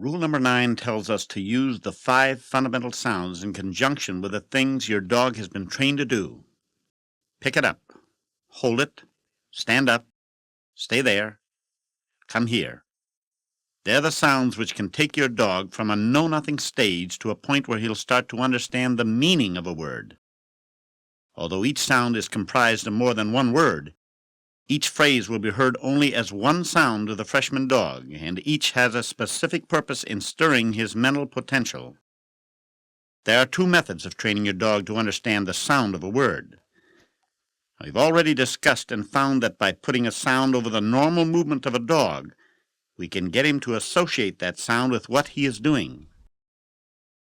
Rule number 9 tells us to use the 5 fundamental sounds in conjunction with the things your dog has been trained to do. Pick it up, hold it, stand up, stay there, come here. They're the sounds which can take your dog from a know-nothing stage to a point where he'll start to understand the meaning of a word. Although each sound is comprised of more than one word, each phrase will be heard only as one sound to the freshman dog, and each has a specific purpose in stirring his mental potential. There are 2 methods of training your dog to understand the sound of a word. We've already discussed and found that by putting a sound over the normal movement of a dog, we can get him to associate that sound with what he is doing.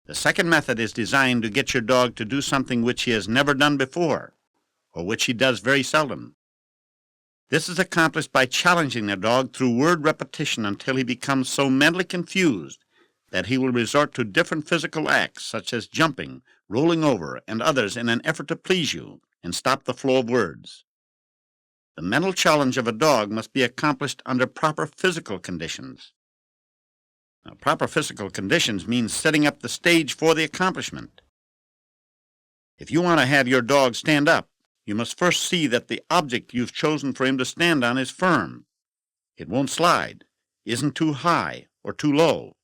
The second method is designed to get your dog to do something which he has never done before, or which he does very seldom. This is accomplished by challenging the dog through word repetition until he becomes so mentally confused that he will resort to different physical acts such as jumping, rolling over, and others in an effort to please you and stop the flow of words. The mental challenge of a dog must be accomplished under proper physical conditions. Now, proper physical conditions means setting up the stage for the accomplishment. If you want to have your dog stand up, you must first see that the object you've chosen for him to stand on is firm. It won't slide, isn't too high or too low.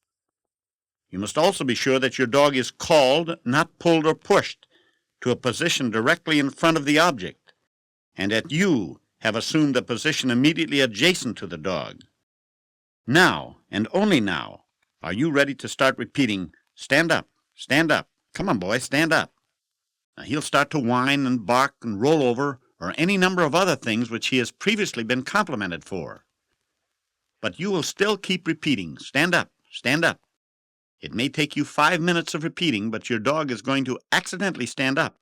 You must also be sure that your dog is called, not pulled or pushed, to a position directly in front of the object, and that you have assumed a position immediately adjacent to the dog. Now, and only now, are you ready to start repeating, stand up, come on boy, stand up. Now, he'll start to whine and bark and roll over, or any number of other things which he has previously been complimented for. But you will still keep repeating, stand up, stand up. It may take you 5 minutes of repeating, but your dog is going to accidentally stand up,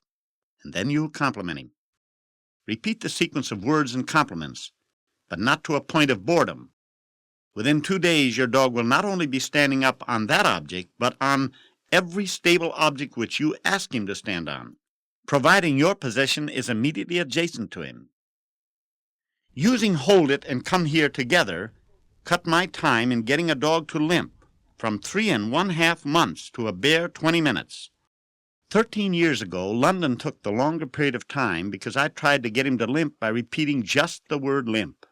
and then you'll compliment him. Repeat the sequence of words and compliments, but not to a point of boredom. Within 2 days, your dog will not only be standing up on that object, but on every stable object which you ask him to stand on, providing your position is immediately adjacent to him. Using hold it and come here together cut my time in getting a dog to limp from 3½ months to a bare 20 minutes. 13 years ago, London took the longer period of time because I tried to get him to limp by repeating just the word limp.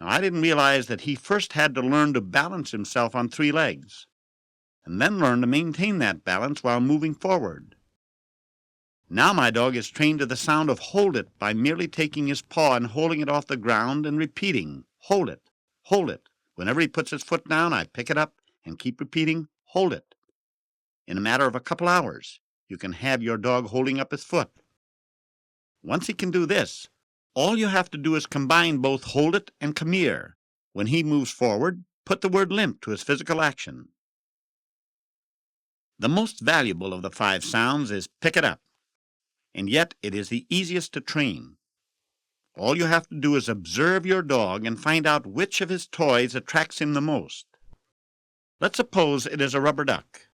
Now, I didn't realize that he first had to learn to balance himself on 3 legs, and then learn to maintain that balance while moving forward. Now my dog is trained to the sound of hold it by merely taking his paw and holding it off the ground and repeating, hold it, hold it. Whenever he puts his foot down, I pick it up and keep repeating, hold it. In a matter of a couple hours, you can have your dog holding up his foot. Once he can do this, all you have to do is combine both hold it and come here. When he moves forward, put the word limp to his physical action. The most valuable of the 5 sounds is pick it up, and yet it is the easiest to train. All you have to do is observe your dog and find out which of his toys attracts him the most. Let's suppose it is a rubber duck.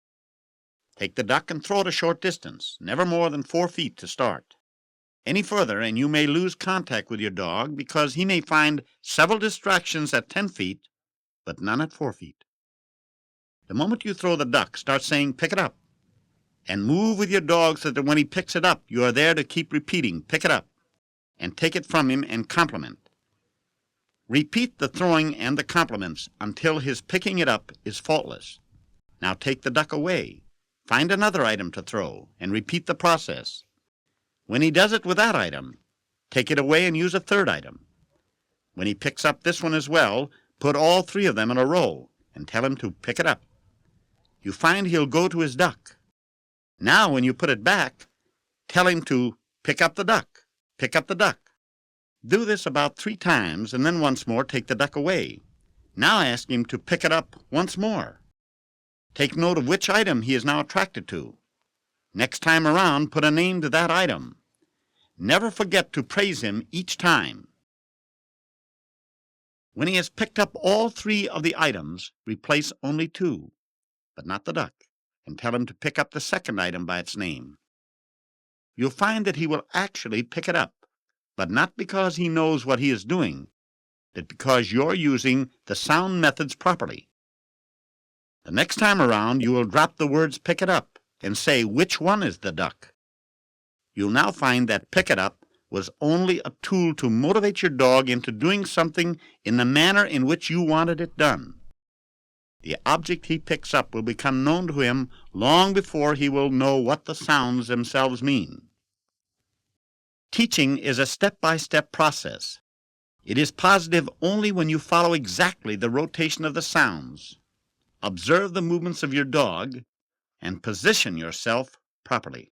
Take the duck and throw it a short distance, never more than 4 feet to start. Any further and you may lose contact with your dog because he may find several distractions at 10 feet, but none at 4 feet. The moment you throw the duck, start saying, pick it up, and move with your dog so that when he picks it up, you are there to keep repeating, pick it up, and take it from him and compliment. Repeat the throwing and the compliments until his picking it up is faultless. Now take the duck away, find another item to throw, and repeat the process. When he does it with that item, take it away and use a third item. When he picks up this one as well, put all 3 of them in a row and tell him to pick it up. You find he'll go to his duck. Now when you put it back, tell him to pick up the duck, pick up the duck. Do this about 3 times, and then once more take the duck away. Now ask him to pick it up once more. Take note of which item he is now attracted to. Next time around, put a name to that item. Never forget to praise him each time. When he has picked up all 3 of the items, replace only 2, but not the duck, and tell him to pick up the second item by its name. You'll find that he will actually pick it up, but not because he knows what he is doing, but because you're using the sound methods properly. The next time around, you will drop the words pick it up and say which one is the duck. You'll now find that pick it up was only a tool to motivate your dog into doing something in the manner in which you wanted it done. The object he picks up will become known to him long before he will know what the sounds themselves mean. Teaching is a step-by-step process. It is positive only when you follow exactly the rotation of the sounds, observe the movements of your dog, and position yourself properly.